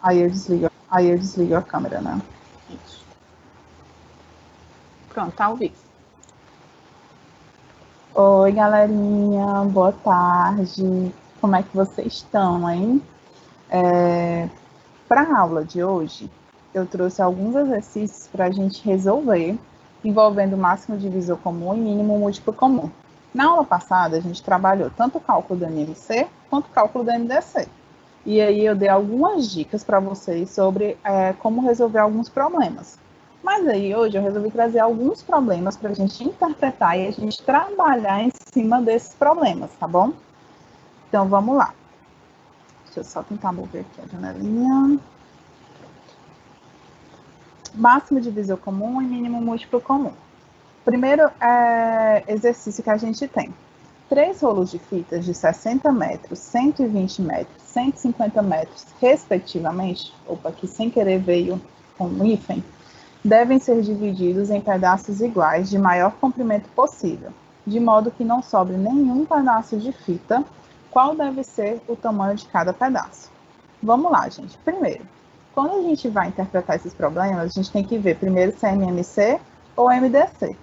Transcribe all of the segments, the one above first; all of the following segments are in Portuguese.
Aí eu desligo a câmera, né? Isso. Pronto, tá ao vivo. Oi, galerinha, boa tarde. Como é que vocês estão, hein? Para a aula de hoje, eu trouxe alguns exercícios para a gente resolver, envolvendo máximo divisor comum e mínimo múltiplo comum. Na aula passada, a gente trabalhou tanto o cálculo do MMC quanto o cálculo do MDC. E aí eu dei algumas dicas para vocês sobre como resolver alguns problemas. Mas aí hoje eu resolvi trazer alguns problemas para a gente interpretar e a gente trabalhar em cima desses problemas, tá bom? Então vamos lá. Deixa eu só tentar mover aqui a janelinha. Máximo divisor comum e mínimo múltiplo comum. Primeiro exercício que a gente tem. 3 rolos de fitas de 60 metros, 120 metros, 150 metros, respectivamente, opa, aqui sem querer veio com um hífen, devem ser divididos em pedaços iguais de maior comprimento possível, de modo que não sobre nenhum pedaço de fita. Qual deve ser o tamanho de cada pedaço? Vamos lá, gente. Primeiro, quando a gente vai interpretar esses problemas, a gente tem que ver primeiro se é MMC ou MDC.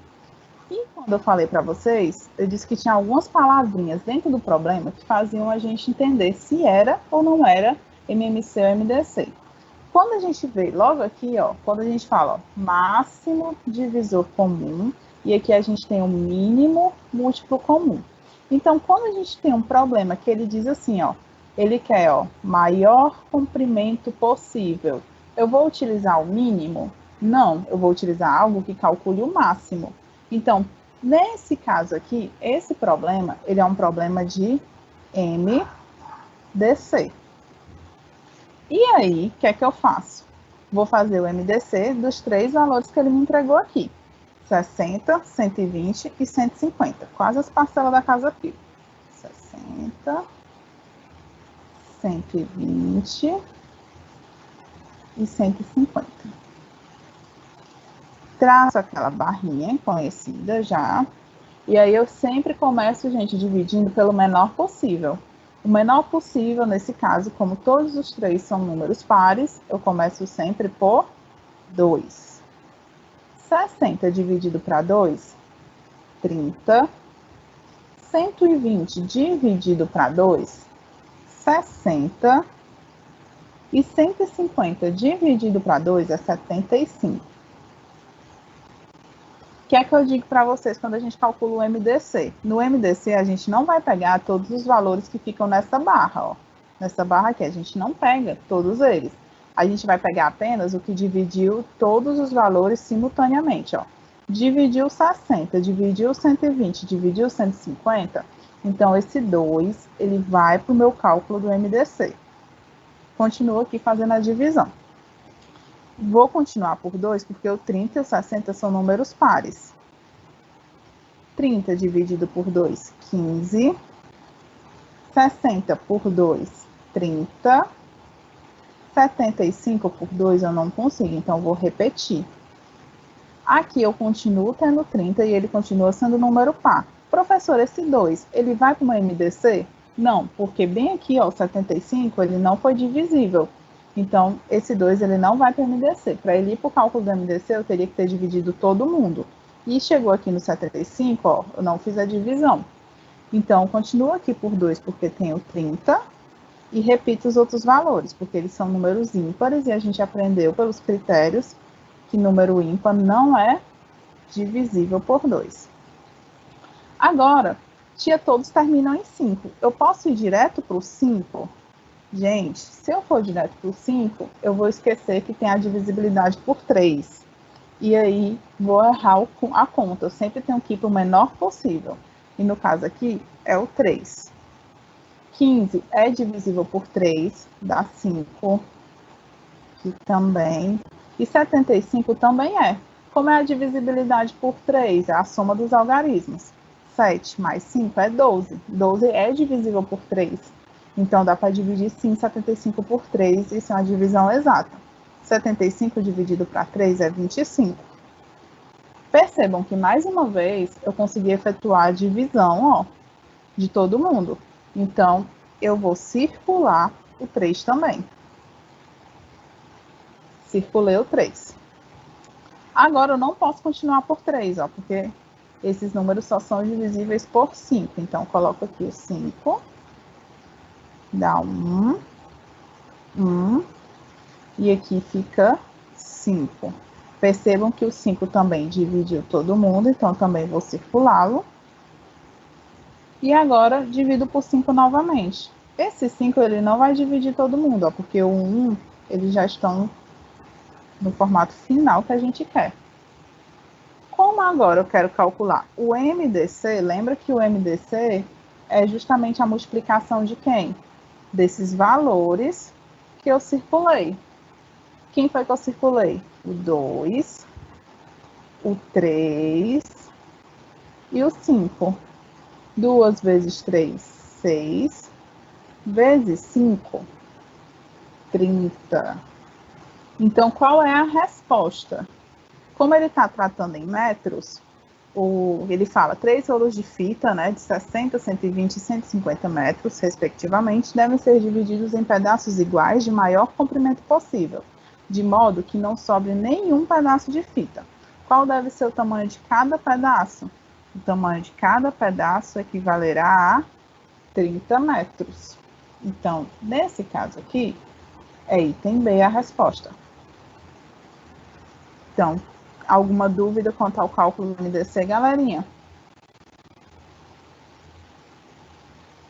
E quando eu falei para vocês, eu disse que tinha algumas palavrinhas dentro do problema que faziam a gente entender se era ou não era MMC ou MDC. Quando a gente vê logo aqui, ó, quando a gente fala ó, máximo divisor comum, e aqui a gente tem o mínimo múltiplo comum. Então, quando a gente tem um problema que ele diz assim, ó, ele quer ó, maior comprimento possível, eu vou utilizar o mínimo? Não, eu vou utilizar algo que calcule o máximo. Então, nesse caso aqui, esse problema, ele é um problema de MDC. E aí, o que é que eu faço? Vou fazer o MDC dos 3 valores que ele me entregou aqui. 60, 120 e 150. Quase as parcelas da Casa Pio. 60, 120 e 150. Traço aquela barrinha conhecida já. E aí eu sempre começo, gente, dividindo pelo menor possível. O menor possível, nesse caso, como todos os 3 são números pares, eu começo sempre por 2. 60 dividido para 2, 30. 120 dividido para 2, 60. E 150 dividido para 2 é 75. O que é que eu digo para vocês quando a gente calcula o MDC? No MDC, a gente não vai pegar todos os valores que ficam nessa barra, ó. Nessa barra aqui, a gente não pega todos eles. A gente vai pegar apenas o que dividiu todos os valores simultaneamente, ó. Dividiu 60, dividiu 120, dividiu 150. Então, esse 2, ele vai para o meu cálculo do MDC. Continuo aqui fazendo a divisão. Vou continuar por 2, porque o 30 e o 60 são números pares. 30 dividido por 2, 15. 60 por 2, 30. 75 por 2 eu não consigo, então vou repetir. Aqui eu continuo tendo 30 e ele continua sendo número par. Professor, esse 2, ele vai para uma MDC? Não, porque bem aqui, ó, o 75, ele não foi divisível. Então, esse 2 ele não vai para o MDC. Para ele ir para o cálculo do MDC, eu teria que ter dividido todo mundo. E chegou aqui no 75, ó, eu não fiz a divisão. Então, continuo aqui por 2, porque tenho 30. E repito os outros valores, porque eles são números ímpares. E a gente aprendeu pelos critérios que número ímpar não é divisível por 2. Agora, tia, todos terminam em 5. Eu posso ir direto para o 5? Gente, se eu for direto para o 5, eu vou esquecer que tem a divisibilidade por 3. E aí, vou errar a conta. Eu sempre tenho que ir para o menor possível. E no caso aqui, é o 3. 15 é divisível por 3, dá 5. Aqui também. E 75 também é. Como é a divisibilidade por 3? É a soma dos algarismos. 7 mais 5 é 12. 12 é divisível por 3. Então, dá para dividir, sim, 75 por 3. Isso é uma divisão exata. 75 dividido para 3 é 25. Percebam que, mais uma vez, eu consegui efetuar a divisão, ó, de todo mundo. Então, eu vou circular o 3 também. Circulei o 3. Agora eu não posso continuar por 3, ó, porque esses números só são divisíveis por 5. Então, eu coloco aqui o 5. Dá 1. 1. E aqui fica 5. Percebam que o 5 também dividiu todo mundo, então também vou circulá-lo. E agora, divido por 5 novamente. Esse 5 ele não vai dividir todo mundo, ó, porque o 1, eles já estão no formato final que a gente quer. Como agora eu quero calcular o MDC, lembra que o MDC é justamente a multiplicação de quem? Desses valores que eu circulei. Quem foi que eu circulei? O 2, o 3 e o 5. 2 vezes 3, 6. Vezes 5, 30. Então, qual é a resposta? Como ele está tratando em metros, ele fala 3 rolos de fita, né, de 60, 120 e 150 metros, respectivamente, devem ser divididos em pedaços iguais de maior comprimento possível, de modo que não sobre nenhum pedaço de fita. Qual deve ser o tamanho de cada pedaço? O tamanho de cada pedaço equivalerá a 30 metros. Então, nesse caso aqui, é item B a resposta. Então, alguma dúvida quanto ao cálculo do MDC, galerinha?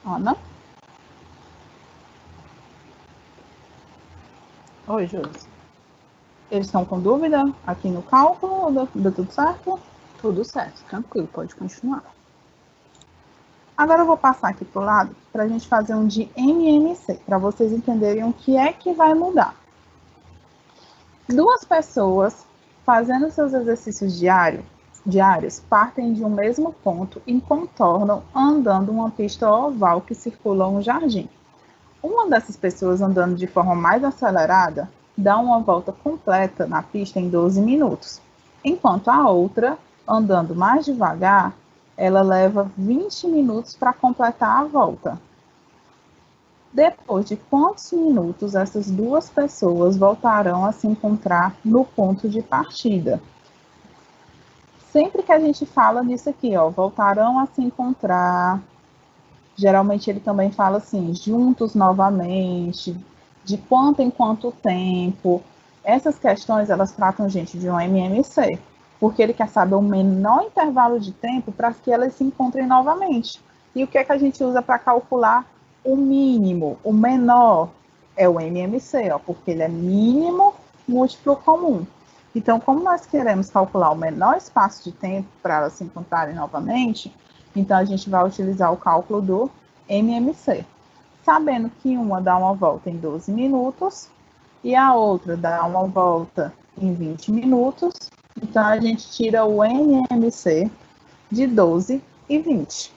Ana? Oi, Júlio. Eles estão com dúvida aqui no cálculo? Deu tudo certo? Tudo certo, tranquilo, pode continuar. Agora eu vou passar aqui para o lado para a gente fazer um de MMC, para vocês entenderem o que é que vai mudar. Duas pessoas fazendo seus exercícios diários partem de um mesmo ponto e contornam andando uma pista oval que circula um jardim. Uma dessas pessoas andando de forma mais acelerada dá uma volta completa na pista em 12 minutos, enquanto a outra, andando mais devagar, ela leva 20 minutos para completar a volta. Depois de quantos minutos essas duas pessoas voltarão a se encontrar no ponto de partida? Sempre que a gente fala nisso aqui, ó, voltarão a se encontrar, geralmente ele também fala assim, juntos novamente, de quanto em quanto tempo. Essas questões, elas tratam, gente, de um MMC, porque ele quer saber o menor intervalo de tempo para que elas se encontrem novamente. E o que é que a gente usa para calcular o mínimo? O menor é o MMC, ó, porque ele é mínimo múltiplo comum. Então, como nós queremos calcular o menor espaço de tempo para elas se encontrarem novamente, então a gente vai utilizar o cálculo do MMC. Sabendo que uma dá uma volta em 12 minutos e a outra dá uma volta em 20 minutos, então a gente tira o MMC de 12 e 20.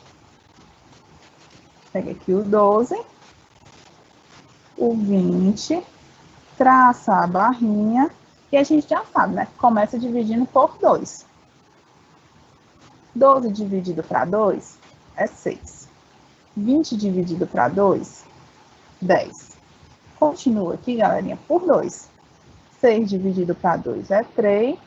Pega aqui o 12, o 20, traça a barrinha e a gente já sabe, né? Começa dividindo por 2. 12 dividido para 2 é 6. 20 dividido para 2, 10. Continua aqui, galerinha, por 2. 6 dividido para 2 é 3.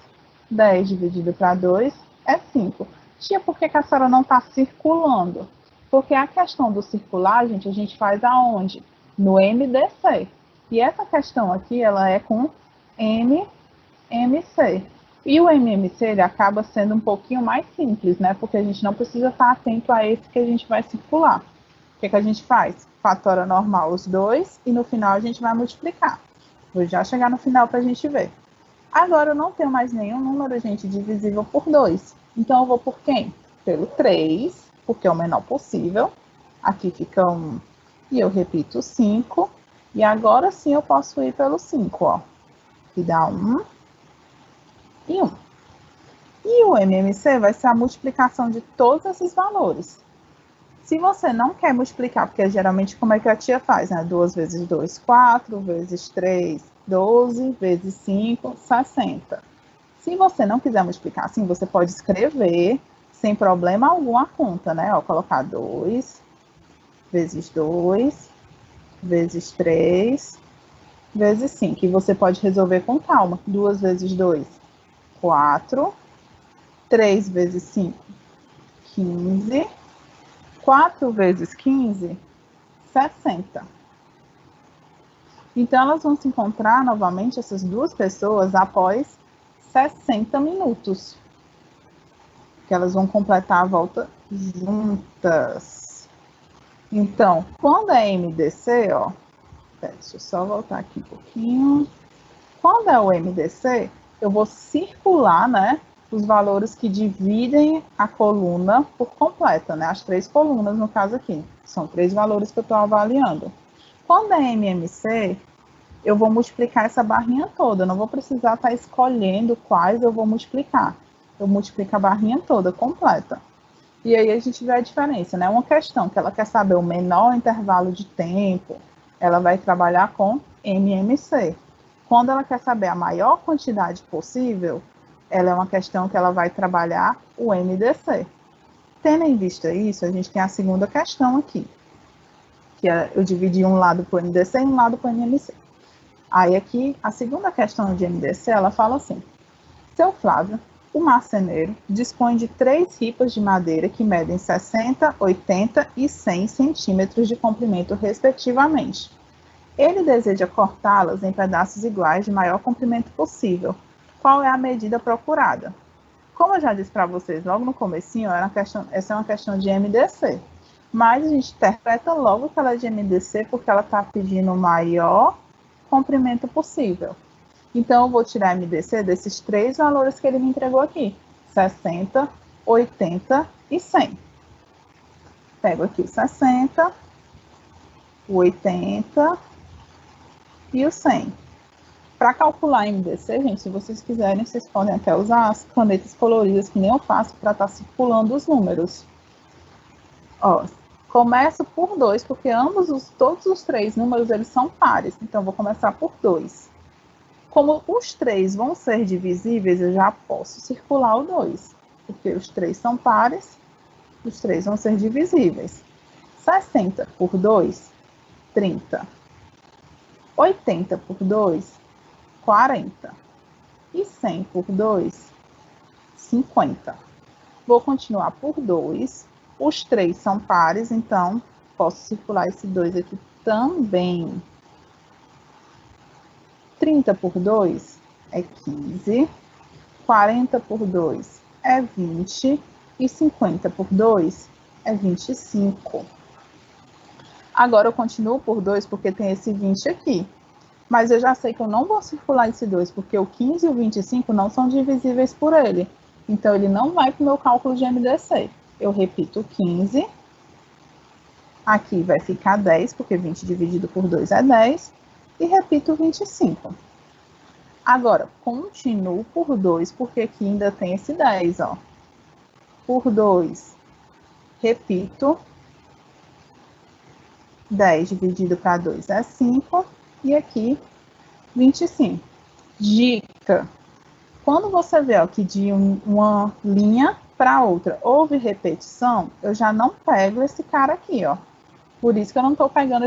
10 dividido para 2 é 5. Tia, por que a senhora não está circulando? Porque a questão do circular, gente, a gente faz aonde? No MDC. E essa questão aqui, ela é com MMC. E o MMC, ele acaba sendo um pouquinho mais simples, né? Porque a gente não precisa estar atento a esse que a gente vai circular. O que a gente faz? Fatora normal os dois e no final a gente vai multiplicar. Vou já chegar no final para a gente ver. Agora eu não tenho mais nenhum número, gente, divisível por 2. Então eu vou por quem? Pelo 3, porque é o menor possível. Aqui fica 1. E eu repito 5. E agora sim eu posso ir pelo 5, ó. Que dá 1 e 1. E o MMC vai ser a multiplicação de todos esses valores. Se você não quer multiplicar, porque geralmente como é que a tia faz, né? 2 vezes 2, 4, vezes 3, 12, vezes 5, 60. Se você não quiser multiplicar assim, você pode escrever, sem problema algum, a conta, né? Ó, colocar 2, vezes 2, vezes 3, vezes 5. E você pode resolver com calma. 2 vezes 2, 4. 3 vezes 5, 15. 4 vezes 15, 60. Então, elas vão se encontrar novamente, essas duas pessoas, após 60 minutos. Que elas vão completar a volta juntas. Então, quando é MDC, ó, deixa eu só voltar aqui um pouquinho. Quando é o MDC, eu vou circular, né, os valores que dividem a coluna por completa, né, as 3 colunas no caso aqui. São 3 valores que eu estou avaliando. Quando é MMC, eu vou multiplicar essa barrinha toda, eu não vou precisar estar escolhendo quais eu vou multiplicar. Eu multiplico a barrinha toda, completa. E aí a gente vê a diferença, né? Uma questão que ela quer saber o menor intervalo de tempo, ela vai trabalhar com MMC. Quando ela quer saber a maior quantidade possível, ela é uma questão que ela vai trabalhar o MDC. Tendo em vista isso, a gente tem a segunda questão aqui, que eu dividi um lado para o MDC e um lado para o MMC. Aí aqui, a segunda questão de MDC, ela fala assim: seu Flávio, o marceneiro, dispõe de 3 ripas de madeira que medem 60, 80 e 100 centímetros de comprimento, respectivamente. Ele deseja cortá-las em pedaços iguais de maior comprimento possível. Qual é a medida procurada? Como eu já disse para vocês logo no comecinho, essa é uma questão de MDC. Mas a gente interpreta logo que ela é de MDC porque ela está pedindo o maior comprimento possível. Então, eu vou tirar MDC desses 3 valores que ele me entregou aqui. 60, 80 e 100. Pego aqui o 60, o 80 e o 100. Para calcular MDC, gente, se vocês quiserem, vocês podem até usar as canetas coloridas, que nem eu faço, para estar circulando os números. Ó, começo por 2, porque todos os 3 números, eles são pares. Então, eu vou começar por 2. Como os 3 vão ser divisíveis, eu já posso circular o 2, porque os 3 são pares, os 3 vão ser divisíveis. 60 por 2, 30. 80 por 2, 40. E 100 por 2, 50. Vou continuar por 2. Os 3 são pares, então posso circular esse 2 aqui também. 30 por 2 é 15, 40 por 2 é 20 e 50 por 2 é 25. Agora eu continuo por 2 porque tem esse 20 aqui. Mas eu já sei que eu não vou circular esse 2 porque o 15 e o 25 não são divisíveis por ele. Então ele não vai para o meu cálculo de MDC. Eu repito 15. Aqui vai ficar 10, porque 20 dividido por 2 é 10. E repito 25. Agora, continuo por 2, porque aqui ainda tem esse 10, ó. Por 2, repito. 10 dividido para 2 é 5. E aqui, 25. Dica. Quando você vê ó, que de uma linha para outra houve repetição, eu já não pego esse cara aqui, ó. Por isso que eu não estou pegando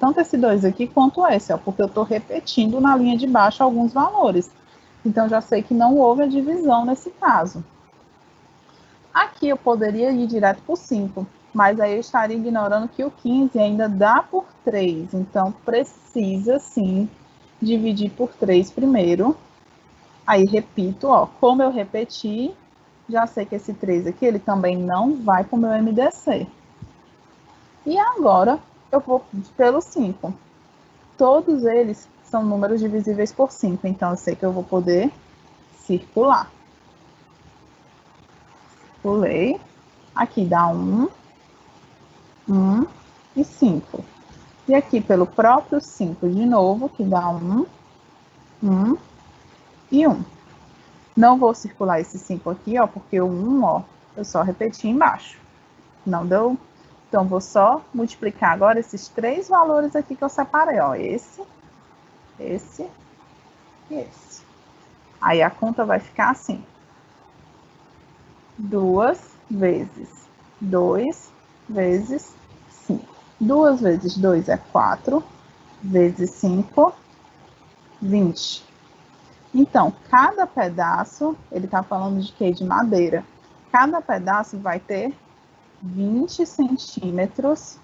tanto esse 2 aqui quanto esse, ó, porque eu estou repetindo na linha de baixo alguns valores. Então, já sei que não houve a divisão nesse caso. Aqui eu poderia ir direto por 5, mas aí eu estaria ignorando que o 15 ainda dá por 3. Então, precisa sim dividir por 3 primeiro. Aí, repito, ó, como eu repeti, já sei que esse 3 aqui, ele também não vai para o meu MDC. E agora, eu vou pelo 5. Todos eles são números divisíveis por 5, então eu sei que eu vou poder circular. Pulei. Aqui dá 1, 1 e 5. E aqui pelo próprio 5 de novo, que dá 1, 1 e 1. Não vou circular esse 5 aqui, ó, porque o 1, ó, eu só repeti embaixo. Não deu. Então, vou só multiplicar agora esses 3 valores aqui que eu separei, ó. Esse e esse. Aí, a conta vai ficar assim. 2 vezes 2 vezes 5. 2 vezes 2 é 4. vezes 5, 20. Então, cada pedaço, ele está falando de quê? De madeira. Cada pedaço vai ter 20 centímetros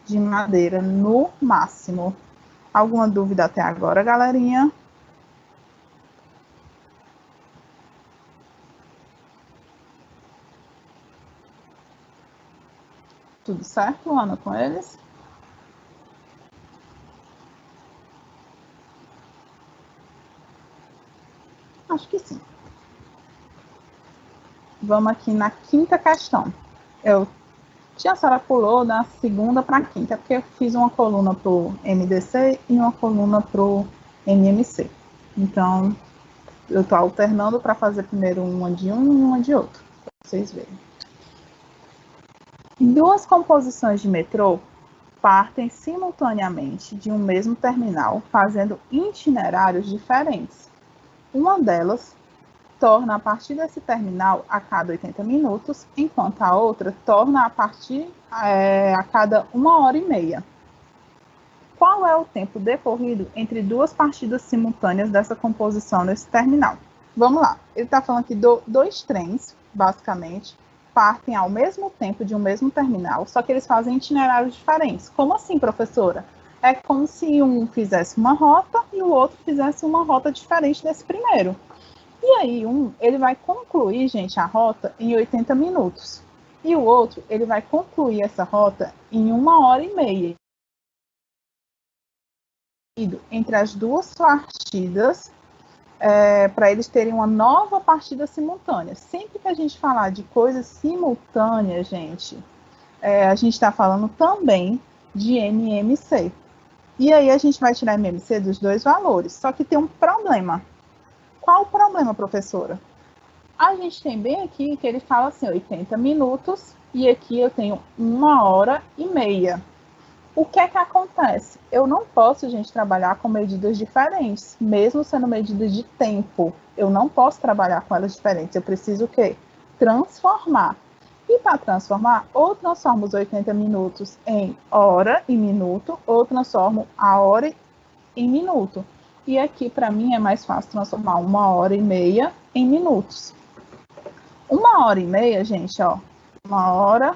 de madeira no máximo. Alguma dúvida até agora, galerinha? Tudo certo, Ana, com eles? Acho que sim. Vamos aqui na quinta questão. A senhora pulou da segunda para a quinta, porque eu fiz uma coluna para o MDC e uma coluna para o MMC. Então, eu estou alternando para fazer primeiro uma de um e uma de outro, para vocês verem. Duas composições de metrô partem simultaneamente de um mesmo terminal, fazendo itinerários diferentes. Uma delas torna a partir desse terminal a cada 80 minutos, enquanto a outra torna a partir a cada 1h30. Qual é o tempo decorrido entre duas partidas simultâneas dessa composição nesse terminal? Vamos lá, ele está falando que dois trens, basicamente, partem ao mesmo tempo de um mesmo terminal, só que eles fazem itinerários diferentes. Como assim, professora? É como se um fizesse uma rota e o outro fizesse uma rota diferente desse primeiro. E aí, ele vai concluir, gente, a rota em 80 minutos. E o outro, ele vai concluir essa rota em 1h30. Entre as duas partidas, para eles terem uma nova partida simultânea. Sempre que a gente falar de coisas simultâneas, gente, a gente está falando também de MMC. E aí a gente vai tirar MMC dos dois valores. Só que tem um problema. Qual o problema, professora? A gente tem bem aqui que ele fala assim, 80 minutos, e aqui eu tenho 1h30. O que é que acontece? Eu não posso, gente, trabalhar com medidas diferentes, mesmo sendo medidas de tempo. Eu não posso trabalhar com elas diferentes. Eu preciso o quê? Transformar. E para transformar, ou transformo os 80 minutos em hora e minuto, ou transformo a hora em minuto. E aqui, para mim, é mais fácil transformar 1h30 em minutos. 1h30, gente, ó, 1h30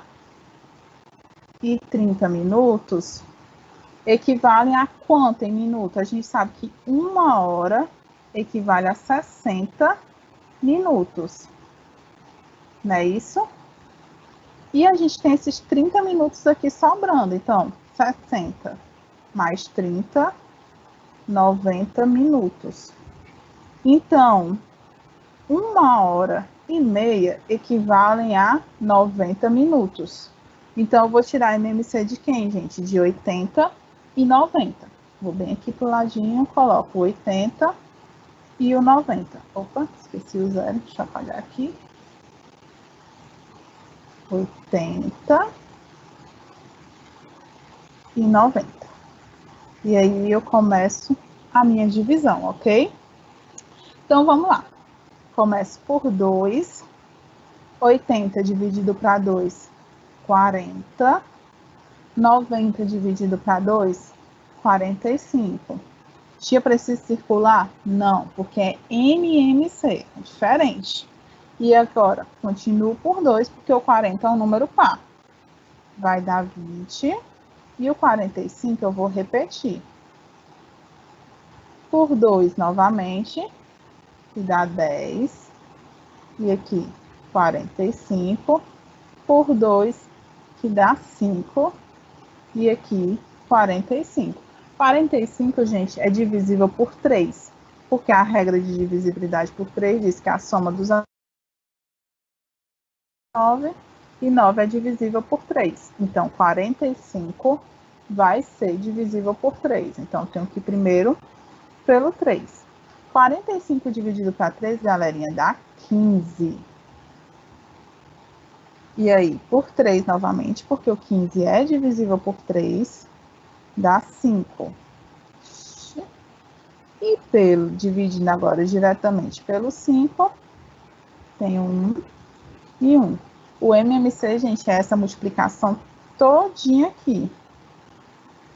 equivalem a quanto em minuto? A gente sabe que 1 hora equivale a 60 minutos. Não é isso? E a gente tem esses 30 minutos aqui sobrando. Então, 60 mais 30, 90 minutos. Então, 1h30 equivalem a 90 minutos. Então, eu vou tirar a MMC de quem, gente? De 80 e 90. Vou bem aqui pro ladinho, coloco o 80 e o 90. Opa, esqueci o zero, deixa eu apagar aqui. 80 e 90. E aí eu começo a minha divisão, ok? Então, vamos lá. Começo por 2. 80 dividido para 2, 40. 90 dividido para 2, 45. Tia, precisa circular? Não, porque é MMC, é diferente. E agora, continuo por 2, porque o 40 é um número par. Vai dar 20. E o 45 eu vou repetir. Por 2 novamente, que dá 10. E aqui, 45. Por 2, que dá 5. E aqui, 45. 45, gente, é divisível por 3. Porque a regra de divisibilidade por 3 diz que a soma dos 9 e 9 é divisível por 3. Então, 45 vai ser divisível por 3. Então, eu tenho que ir primeiro pelo 3. 45 dividido para 3, galerinha, dá 15. E aí, por 3 novamente, porque o 15 é divisível por 3, dá 5. E dividindo agora diretamente pelo 5, tem 1 e 1. O MMC, gente, é essa multiplicação todinha aqui.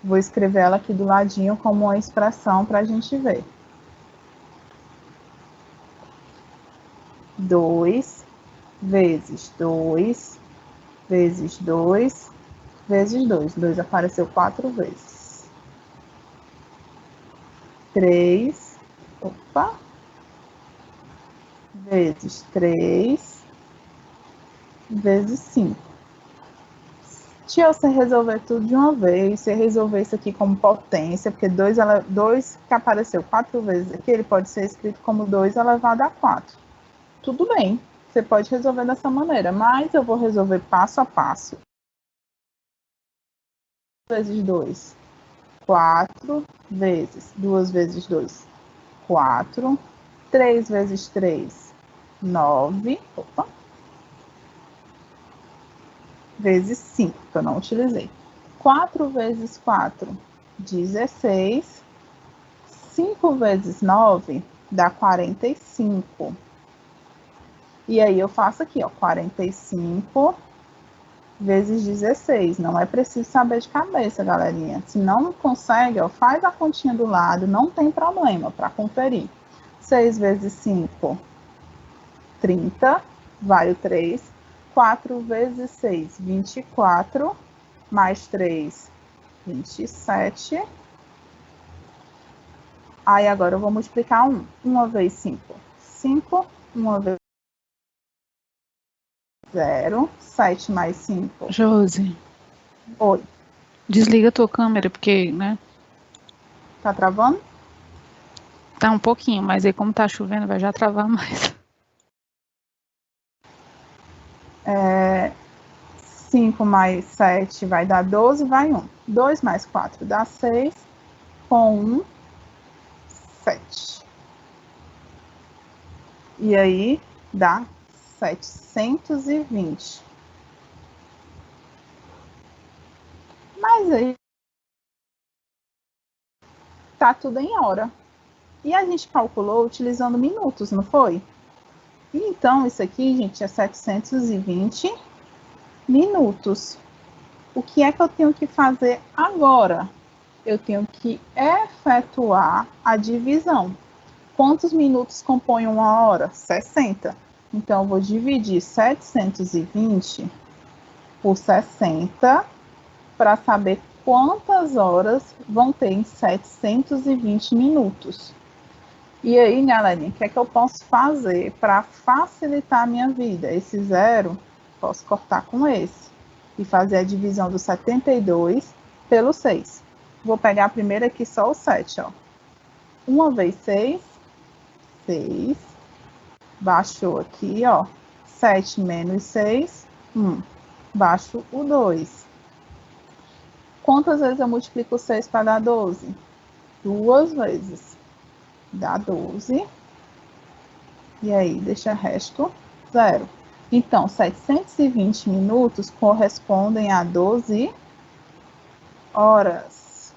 Vou escrever ela aqui do ladinho como uma expressão para a gente ver. 2 vezes 2 vezes 2 vezes 2. 2 apareceu 4 vezes. 3, opa, vezes 3 vezes 5. Tia, você resolver tudo de uma vez, você resolver isso aqui como potência, porque 2 que apareceu 4 vezes aqui, ele pode ser escrito como 2 elevado a 4. Tudo bem, você pode resolver dessa maneira, mas eu vou resolver passo a passo. 2 vezes 2, 4 vezes 2 vezes 2, 4, 3 vezes 3, 9, opa, vezes 5, que eu não utilizei. 4 vezes 4, 16. 5 vezes 9 dá 45. E aí eu faço aqui, ó, 45 vezes 16. Não é preciso saber de cabeça, galerinha. Se não consegue, ó, faz a continha do lado, não tem problema para conferir. 6 vezes 5, 30, vai o 3. 4 vezes 6, 24, mais 3, 27. Aí agora eu vou multiplicar 1. 1 vezes 5, 5. 1 vezes 0. 7 mais 5. Josi, Oi. desliga a tua câmera, porque, né? Tá travando? Tá um pouquinho, mas aí como tá chovendo, vai já travar mais. 5 mais 7 vai dar 12, vai 1. 2 mais 4 dá 6. Com 1, 7. E aí dá 720. Mas aí tá tudo em hora. E a gente calculou utilizando minutos, não foi? Então, isso aqui, gente, é 720 minutos. O que é que eu tenho que fazer agora? Eu tenho que efetuar a divisão. Quantos minutos compõem uma hora? 60. Então, eu vou dividir 720 por 60 para saber quantas horas vão ter em 720 minutos. E aí, galerinha, o que é que eu posso fazer para facilitar a minha vida? Esse 0, posso cortar com esse. E fazer a divisão do 72 pelo 6. Vou pegar primeiro aqui só o 7, ó. 1 vezes 6, 6. Baixou aqui, ó. 7 menos 6, 1. Baixo o 2. Quantas vezes eu multiplico 6 para dar 12? 2 vezes. Dá 12. E aí, deixa resto 0. Então, 720 minutos correspondem a 12 horas.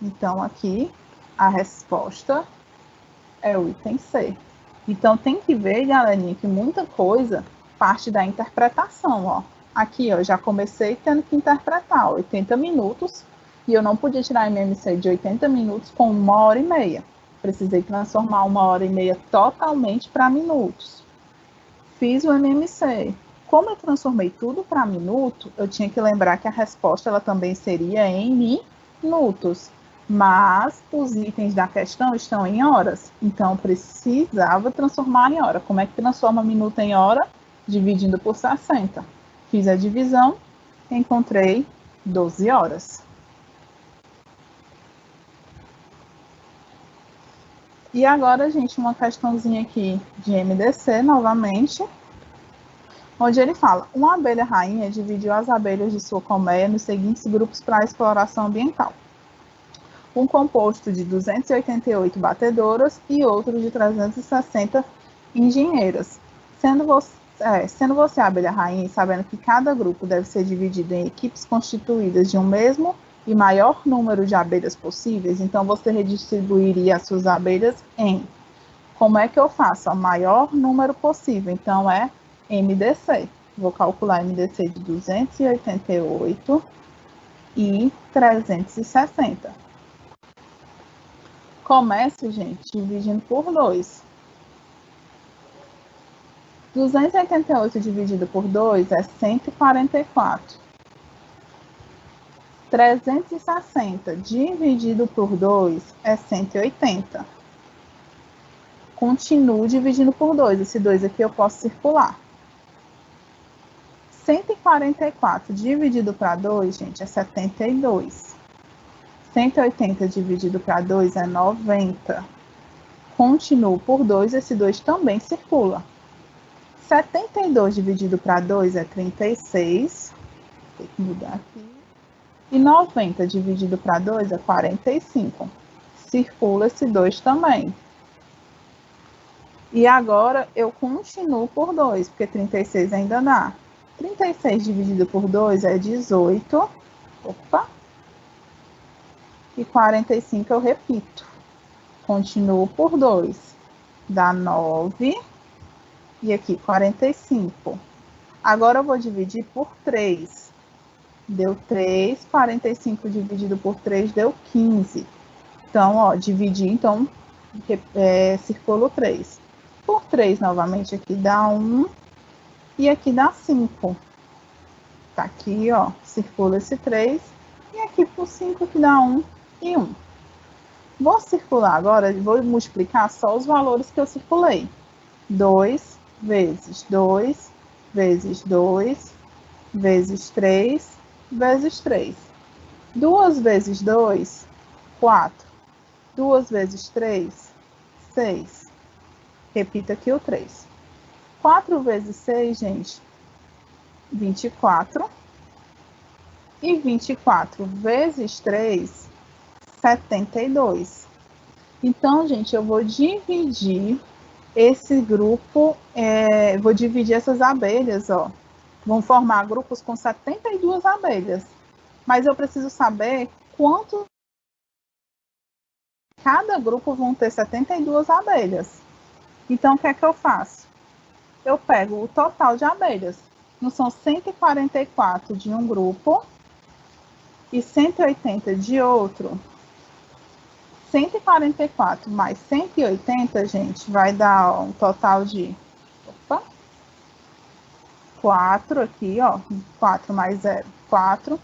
Então, aqui, a resposta é o item C. Então, tem que ver, galerinha, que muita coisa parte da interpretação, ó. Aqui, ó, já comecei tendo que interpretar 80 minutos e eu não podia tirar MMC de 80 minutos com 1h30. Precisei transformar 1h30 totalmente para minutos. Fiz o MMC. Como eu transformei tudo para minuto, eu tinha que lembrar que a resposta ela também seria em minutos. Mas os itens da questão estão em horas. Então, eu precisava transformar em hora. Como é que transforma minuto em hora? Dividindo por 60. Fiz a divisão, encontrei 12 horas. E agora, gente, uma questãozinha aqui de MDC, novamente, onde ele fala: uma abelha rainha dividiu as abelhas de sua colmeia nos seguintes grupos para a exploração ambiental. Um composto de 288 batedoras e outro de 360 engenheiras. Sendo você a abelha rainha e sabendo que cada grupo deve ser dividido em equipes constituídas de um mesmo e maior número de abelhas possíveis, então você redistribuiria as suas abelhas em... Como é que eu faço? O maior número possível, então é MDC. Vou calcular MDC de 288 e 360. Começo, gente, dividindo por 2. 288 dividido por 2 é 144. 360 dividido por 2 é 180. Continuo dividindo por 2. Esse 2 aqui eu posso circular. 144 dividido para 2, gente, é 72. 180 dividido para 2 é 90. Continuo por 2, esse 2 também circula. 72 dividido para 2 é 36. Tem que mudar aqui. E 90 dividido para 2 é 45. Circula esse 2 também. E agora eu continuo por 2, porque 36 ainda dá. 36 dividido por 2 é 18. Opa! E 45 eu repito. Continuo por 2. Dá 9. E aqui 45. Agora eu vou dividir por 3. Deu 3. 45 dividido por 3 deu 15. Então, ó, dividir, então, circulo 3. Por 3 novamente aqui dá 1. E aqui dá 5. Tá aqui, ó, circula esse 3. E aqui por 5 que dá 1 e 1. Vou circular agora, vou multiplicar só os valores que eu circulei. 2 vezes 2 vezes 2 vezes 3 vezes 3. 2 vezes 2, 4. 2 vezes 3, 6. Repita aqui o 3. 4 vezes 6, gente, 24. E 24 vezes 3, 72. Então, gente, eu vou dividir esse grupo, vou dividir essas abelhas, ó. Vão formar grupos com 72 abelhas. Mas eu preciso saber quanto cada grupo vão ter 72 abelhas. Então, o que é que eu faço? Eu pego o total de abelhas. Não são 144 de um grupo e 180 de outro. 144 mais 180, gente, vai dar ó, um total de 4 aqui, ó. 4 mais 0, 4.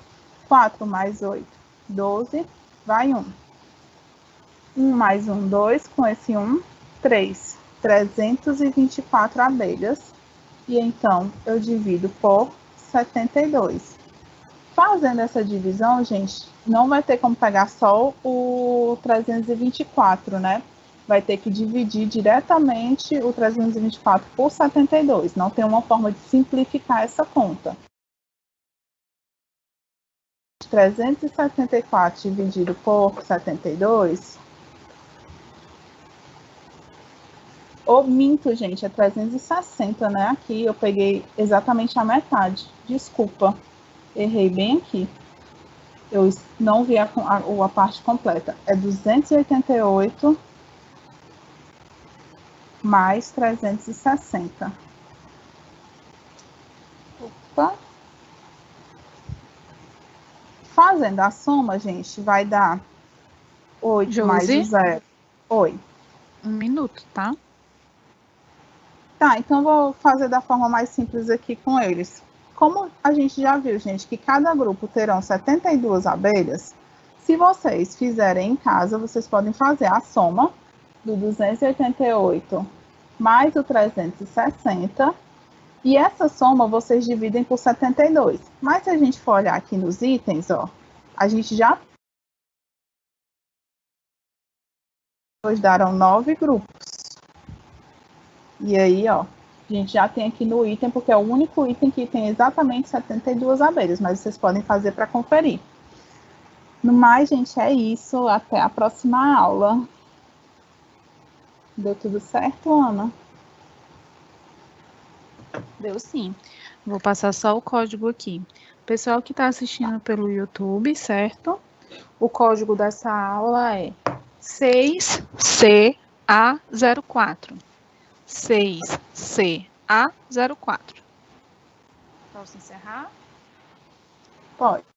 4 mais 8, 12. Vai 1. 1 mais 1, 2. Com esse 1, 3. 324 abelhas. E então, eu divido por 72. Fazendo essa divisão, gente, não vai ter como pegar só o 324, né? Vai ter que dividir diretamente o 324 por 72. Não tem uma forma de simplificar essa conta. 374 dividido por 72. Ou minto, gente, é 360, né? Aqui eu peguei exatamente a metade. Desculpa, errei bem aqui. Eu não vi a parte completa. É 288 mais 360. Opa. Fazendo a soma, gente, vai dar 8 Josi? Mais o 0. Oi. 1 minuto, tá? Tá, então vou fazer da forma mais simples aqui com eles. Como a gente já viu, gente, que cada grupo terão 72 abelhas, se vocês fizerem em casa, vocês podem fazer a soma do 288 mais o 360, e essa soma vocês dividem por 72. Mas se a gente for olhar aqui nos itens, ó, a gente já darão 9 grupos. E aí, ó, a gente já tem aqui no item, porque é o único item que tem exatamente 72 abelhas, mas vocês podem fazer para conferir. No mais, gente, é isso. Até a próxima aula. Deu tudo certo, Ana? Deu sim. Vou passar só o código aqui. Pessoal que está assistindo pelo YouTube, certo? O código dessa aula é 6CA04. 6CA04. Posso encerrar? Pode.